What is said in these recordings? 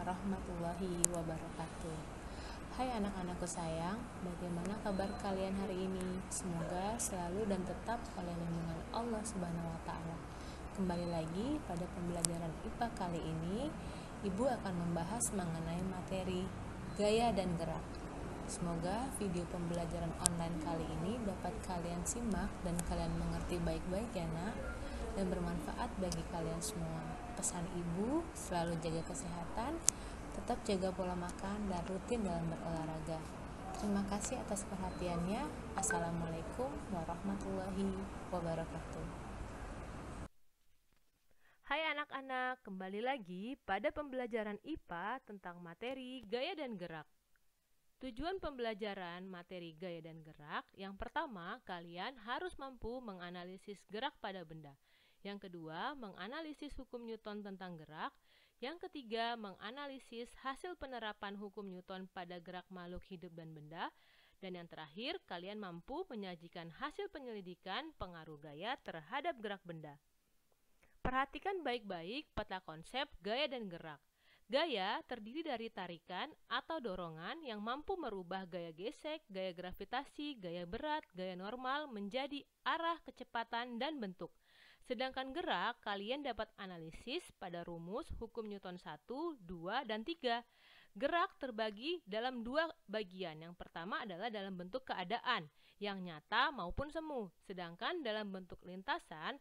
warahmatullahi wabarakatuh. Hai anak-anakku sayang, bagaimana kabar kalian hari ini? Semoga selalu dan tetap oleh lindungan Allah Subhanahu wa taala. Kembali lagi pada pembelajaran IPA kali ini, Ibu akan membahas mengenai materi gaya dan gerak. Semoga video pembelajaran online kali ini dapat kalian simak dan kalian mengerti baik-baik ya nak, dan bermanfaat bagi kalian semua. Pesan ibu, selalu jaga kesehatan, tetap jaga pola makan, dan rutin dalam berolahraga. Terima kasih atas perhatiannya. Assalamualaikum warahmatullahi wabarakatuh. Hai anak-anak, kembali lagi pada pembelajaran IPA tentang materi gaya dan gerak. Tujuan pembelajaran materi gaya dan gerak, yang pertama, kalian harus mampu menganalisis gerak pada benda. Yang kedua, menganalisis hukum Newton tentang gerak. Yang ketiga, menganalisis hasil penerapan hukum Newton pada gerak makhluk hidup dan benda. Dan yang terakhir, kalian mampu menyajikan hasil penyelidikan pengaruh gaya terhadap gerak benda. Perhatikan baik-baik peta konsep gaya dan gerak. Gaya terdiri dari tarikan atau dorongan yang mampu merubah gaya gesek, gaya gravitasi, gaya berat, gaya normal menjadi arah, kecepatan, dan bentuk. Sedangkan gerak, kalian dapat analisis pada rumus hukum Newton 1, 2, dan 3. Gerak terbagi dalam dua bagian. Yang pertama adalah dalam bentuk keadaan, yang nyata maupun semu. Sedangkan dalam bentuk lintasan,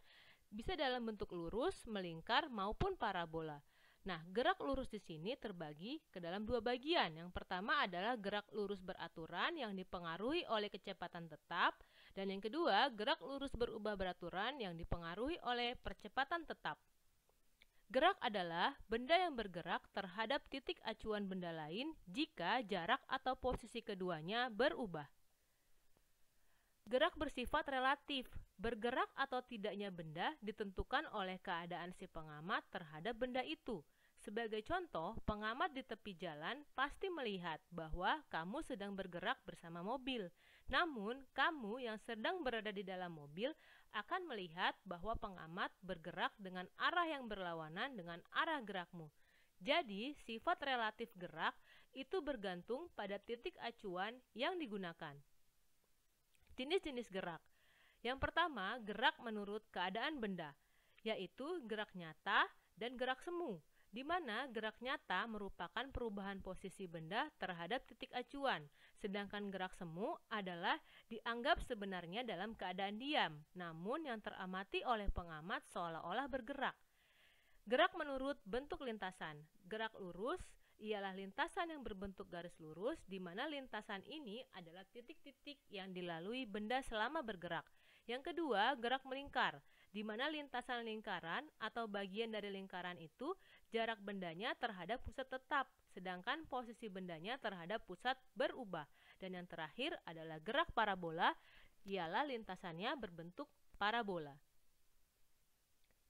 bisa dalam bentuk lurus, melingkar, maupun parabola. Nah, gerak lurus di sini terbagi ke dalam dua bagian. Yang pertama adalah gerak lurus beraturan yang dipengaruhi oleh kecepatan tetap, dan yang kedua, gerak lurus berubah beraturan yang dipengaruhi oleh percepatan tetap. Gerak adalah benda yang bergerak terhadap titik acuan benda lain jika jarak atau posisi keduanya berubah. Gerak bersifat relatif. Bergerak atau tidaknya benda ditentukan oleh keadaan si pengamat terhadap benda itu. Sebagai contoh, pengamat di tepi jalan pasti melihat bahwa kamu sedang bergerak bersama mobil. Namun, kamu yang sedang berada di dalam mobil akan melihat bahwa pengamat bergerak dengan arah yang berlawanan dengan arah gerakmu. Jadi, sifat relatif gerak itu bergantung pada titik acuan yang digunakan. Jenis-jenis gerak. Yang pertama, gerak menurut keadaan benda, yaitu gerak nyata dan gerak semu, di mana gerak nyata merupakan perubahan posisi benda terhadap titik acuan, sedangkan gerak semu adalah dianggap sebenarnya dalam keadaan diam, namun yang teramati oleh pengamat seolah-olah bergerak. Gerak menurut bentuk lintasan. Gerak lurus ialah lintasan yang berbentuk garis lurus, di mana lintasan ini adalah titik-titik yang dilalui benda selama bergerak. Yang kedua, gerak melingkar, di mana lintasan lingkaran atau bagian dari lingkaran itu jarak bendanya terhadap pusat tetap, sedangkan posisi bendanya terhadap pusat berubah. Dan yang terakhir adalah gerak parabola, ialah lintasannya berbentuk parabola.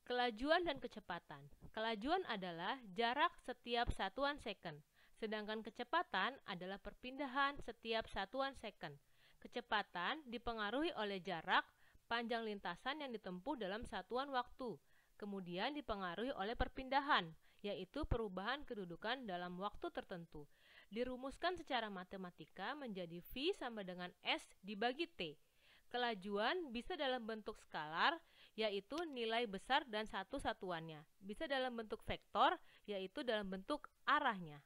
Kelajuan dan kecepatan. Kelajuan adalah jarak setiap satuan second, sedangkan kecepatan adalah perpindahan setiap satuan second. Kecepatan dipengaruhi oleh jarak panjang lintasan yang ditempuh dalam satuan waktu, kemudian dipengaruhi oleh perpindahan, yaitu perubahan kedudukan dalam waktu tertentu. Dirumuskan secara matematika menjadi V sama dengan S dibagi T. Kelajuan bisa dalam bentuk skalar, yaitu nilai besar dan satu satuannya. Bisa dalam bentuk vektor, yaitu dalam bentuk arahnya.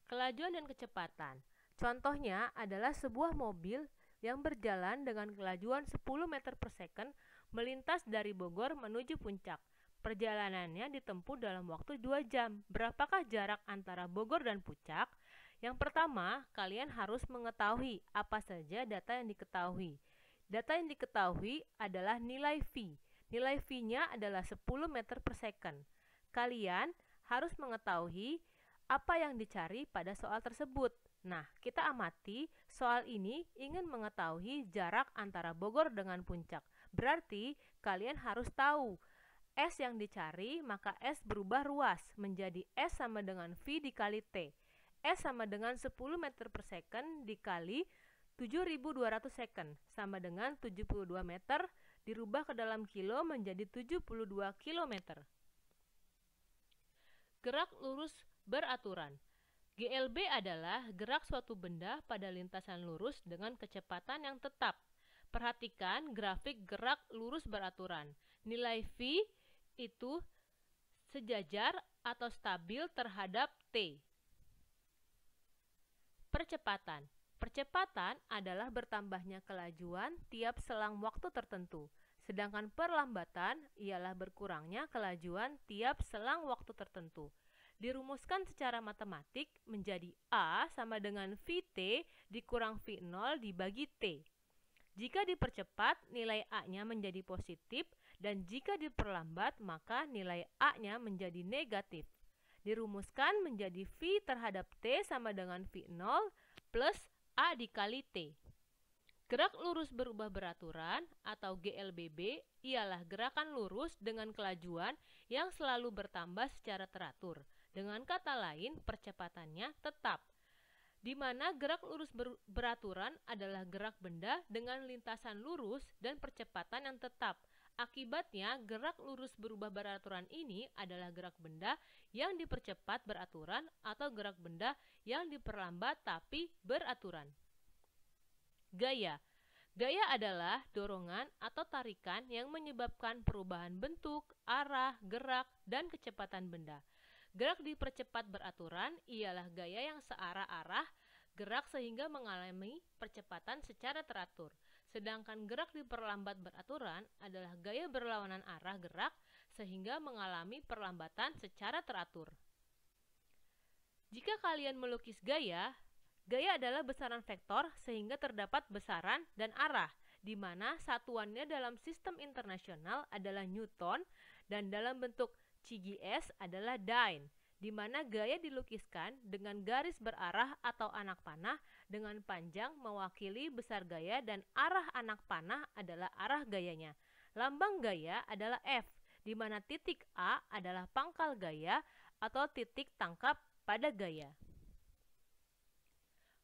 Kelajuan dan kecepatan. Contohnya adalah sebuah mobil yang berjalan dengan kelajuan 10 meter per second melintas dari Bogor menuju Puncak. Perjalanannya ditempuh dalam waktu 2 jam. Berapakah jarak antara Bogor dan Puncak? Yang pertama, kalian harus mengetahui apa saja data yang diketahui. Data yang diketahui adalah nilai V. Nilai V-nya adalah 10 meter per second. Kalian harus mengetahui apa yang dicari pada soal tersebut. Nah, kita amati soal ini ingin mengetahui jarak antara Bogor dengan Puncak. Berarti kalian harus tahu S yang dicari, maka S berubah ruas menjadi S sama dengan V dikali T. S sama dengan 10 meter per second dikali 7.200 second, sama dengan 72 meter, dirubah ke dalam kilo menjadi 72 kilometer. Gerak lurus beraturan. GLB adalah gerak suatu benda pada lintasan lurus dengan kecepatan yang tetap. Perhatikan grafik gerak lurus beraturan. Nilai V itu sejajar atau stabil terhadap T. Percepatan. Percepatan adalah bertambahnya kelajuan tiap selang waktu tertentu. Sedangkan perlambatan ialah berkurangnya kelajuan tiap selang waktu tertentu. Dirumuskan secara matematik menjadi A sama dengan VT dikurang V0 dibagi T. Jika dipercepat, nilai A-nya menjadi positif, dan jika diperlambat, maka nilai A-nya menjadi negatif. Dirumuskan menjadi V terhadap T sama dengan V0 plus A dikali T. Gerak lurus berubah beraturan atau GLBB ialah gerakan lurus dengan kelajuan yang selalu bertambah secara teratur. Dengan kata lain, percepatannya tetap. Di mana gerak lurus beraturan adalah gerak benda dengan lintasan lurus dan percepatan yang tetap. Akibatnya, gerak lurus berubah beraturan ini adalah gerak benda yang dipercepat beraturan atau gerak benda yang diperlambat tapi beraturan. Gaya. Gaya adalah dorongan atau tarikan yang menyebabkan perubahan bentuk, arah, gerak, dan kecepatan benda. Gerak dipercepat beraturan ialah gaya yang searah-arah gerak sehingga mengalami percepatan secara teratur. Sedangkan gerak diperlambat beraturan adalah gaya berlawanan arah gerak sehingga mengalami perlambatan secara teratur. Jika kalian melukis gaya, gaya adalah besaran vektor sehingga terdapat besaran dan arah, di mana satuannya dalam sistem internasional adalah Newton dan dalam bentuk CGS adalah dyne, di mana gaya dilukiskan dengan garis berarah atau anak panah dengan panjang mewakili besar gaya dan arah anak panah adalah arah gayanya. Lambang gaya adalah F, di mana titik A adalah pangkal gaya atau titik tangkap pada gaya.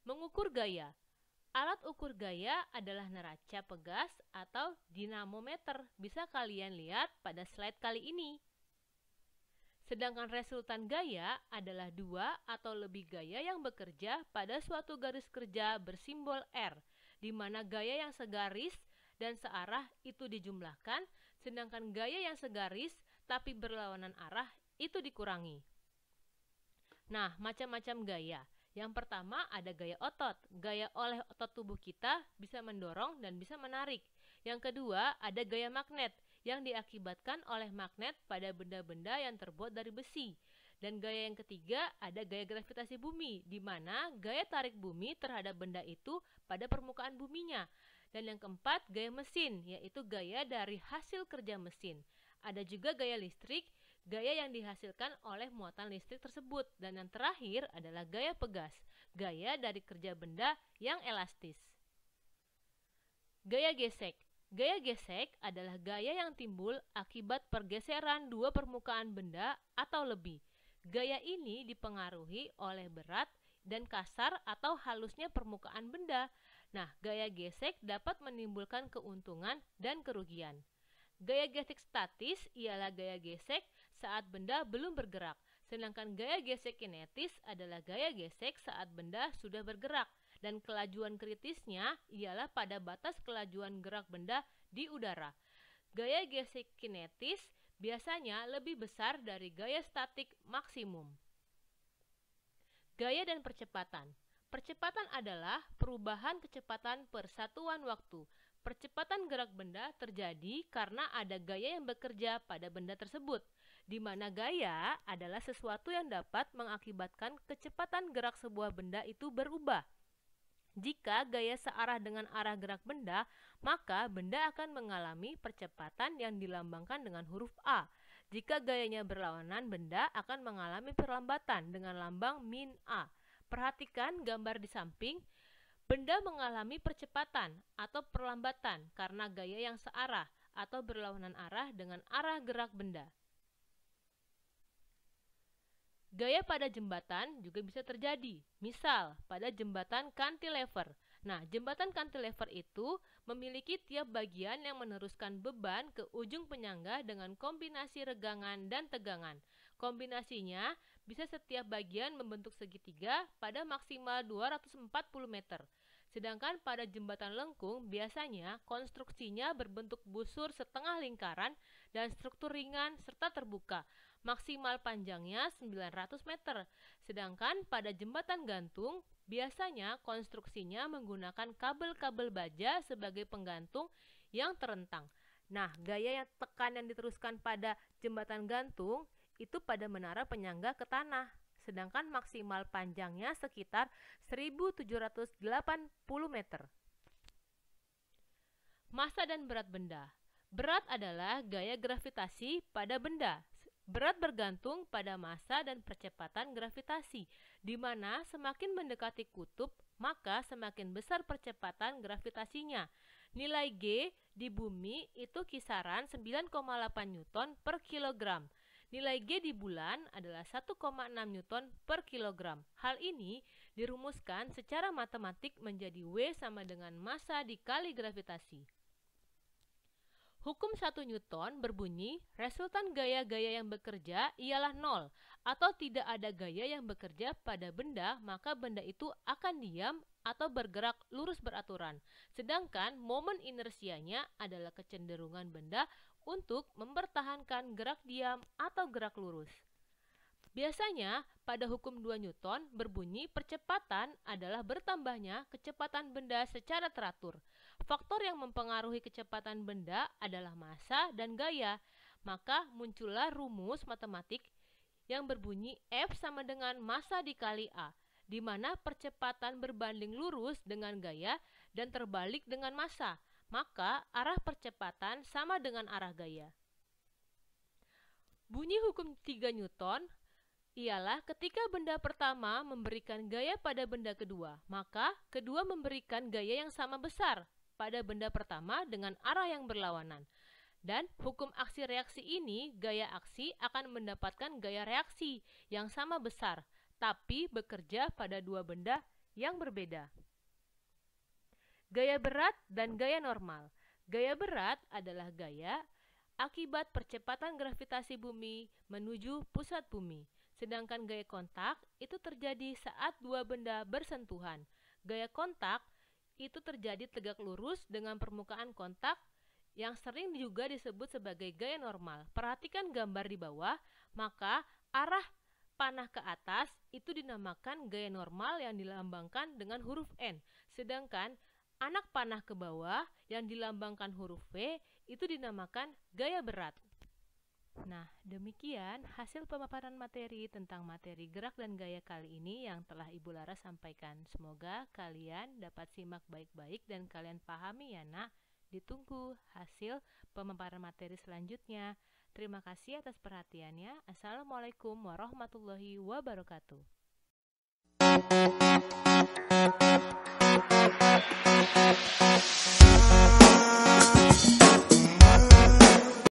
Mengukur gaya. Alat ukur gaya adalah neraca pegas atau dinamometer. Bisa kalian lihat pada slide kali ini. Sedangkan resultan gaya adalah dua atau lebih gaya yang bekerja pada suatu garis kerja bersimbol R, di mana gaya yang segaris dan searah itu dijumlahkan, sedangkan gaya yang segaris tapi berlawanan arah itu dikurangi. Nah, macam-macam gaya. Yang pertama ada gaya otot. Gaya oleh otot tubuh kita bisa mendorong dan bisa menarik. Yang kedua ada gaya magnet yang diakibatkan oleh magnet pada benda-benda yang terbuat dari besi. Dan gaya yang ketiga ada gaya gravitasi bumi, di mana gaya tarik bumi terhadap benda itu pada permukaan buminya. Dan yang keempat gaya mesin, yaitu gaya dari hasil kerja mesin. Ada juga gaya listrik, gaya yang dihasilkan oleh muatan listrik tersebut. Dan yang terakhir adalah gaya pegas, gaya dari kerja benda yang elastis. Gaya gesek. Gaya gesek adalah gaya yang timbul akibat pergeseran dua permukaan benda atau lebih. Gaya ini dipengaruhi oleh berat dan kasar atau halusnya permukaan benda. Nah, gaya gesek dapat menimbulkan keuntungan dan kerugian. Gaya gesek statis ialah gaya gesek saat benda belum bergerak, sedangkan gaya gesek kinetis adalah gaya gesek saat benda sudah bergerak. Dan kelajuan kritisnya ialah pada batas kelajuan gerak benda di udara. Gaya gesek kinetis biasanya lebih besar dari gaya statik maksimum. Gaya dan percepatan. Percepatan adalah perubahan kecepatan per satuan waktu. Percepatan gerak benda terjadi karena ada gaya yang bekerja pada benda tersebut, di mana gaya adalah sesuatu yang dapat mengakibatkan kecepatan gerak sebuah benda itu berubah. Jika gaya searah dengan arah gerak benda, maka benda akan mengalami percepatan yang dilambangkan dengan huruf A. Jika gayanya berlawanan, benda akan mengalami perlambatan dengan lambang min A. Perhatikan gambar di samping, benda mengalami percepatan atau perlambatan karena gaya yang searah atau berlawanan arah dengan arah gerak benda. Gaya pada jembatan juga bisa terjadi, misal pada jembatan cantilever. Nah, jembatan cantilever itu memiliki tiap bagian yang meneruskan beban ke ujung penyangga dengan kombinasi regangan dan tegangan. Kombinasinya bisa setiap bagian membentuk segitiga pada maksimal 240 meter. Sedangkan pada jembatan lengkung biasanya konstruksinya berbentuk busur setengah lingkaran dan struktur ringan serta terbuka. Maksimal panjangnya 900 meter. Sedangkan pada jembatan gantung biasanya konstruksinya menggunakan kabel-kabel baja sebagai penggantung yang terentang. Nah, gaya yang tekan yang diteruskan pada jembatan gantung itu pada menara penyangga ke tanah. Sedangkan maksimal panjangnya sekitar 1780 meter. Massa dan berat benda. Berat adalah gaya gravitasi pada benda. Berat bergantung pada massa dan percepatan gravitasi, di mana semakin mendekati kutub, maka semakin besar percepatan gravitasinya. Nilai G di bumi itu kisaran 9,8 Newton per kilogram. Nilai G di bulan adalah 1,6 Newton per kilogram. Hal ini dirumuskan secara matematik menjadi W sama dengan massa dikali gravitasi. Hukum 1 Newton berbunyi, resultan gaya-gaya yang bekerja ialah 0, atau tidak ada gaya yang bekerja pada benda, maka benda itu akan diam atau bergerak lurus beraturan. Sedangkan momen inersianya adalah kecenderungan benda untuk mempertahankan gerak diam atau gerak lurus. Biasanya pada hukum 2 Newton berbunyi percepatan adalah bertambahnya kecepatan benda secara teratur. Faktor yang mempengaruhi kecepatan benda adalah massa dan gaya. Maka muncullah rumus matematik yang berbunyi F sama dengan massa dikali A, di mana percepatan berbanding lurus dengan gaya dan terbalik dengan massa. Maka arah percepatan sama dengan arah gaya. Bunyi hukum 3 Newton ialah ketika benda pertama memberikan gaya pada benda kedua, maka kedua memberikan gaya yang sama besar pada benda pertama dengan arah yang berlawanan. Dan hukum aksi reaksi ini, gaya aksi akan mendapatkan gaya reaksi yang sama besar, tapi bekerja pada dua benda yang berbeda. Gaya berat dan gaya normal. Gaya berat adalah gaya akibat percepatan gravitasi bumi menuju pusat bumi. Sedangkan gaya kontak itu terjadi saat dua benda bersentuhan. Gaya kontak itu terjadi tegak lurus dengan permukaan kontak yang sering juga disebut sebagai gaya normal. Perhatikan gambar di bawah, maka arah panah ke atas itu dinamakan gaya normal yang dilambangkan dengan huruf N. Sedangkan anak panah ke bawah yang dilambangkan huruf V itu dinamakan gaya berat. Nah, demikian hasil pemaparan materi tentang materi gerak dan gaya kali ini yang telah Ibu Lara sampaikan. Semoga kalian dapat simak baik-baik dan kalian pahami ya nak. Ditunggu hasil pemaparan materi selanjutnya. Terima kasih atas perhatiannya. Assalamualaikum warahmatullahi wabarakatuh.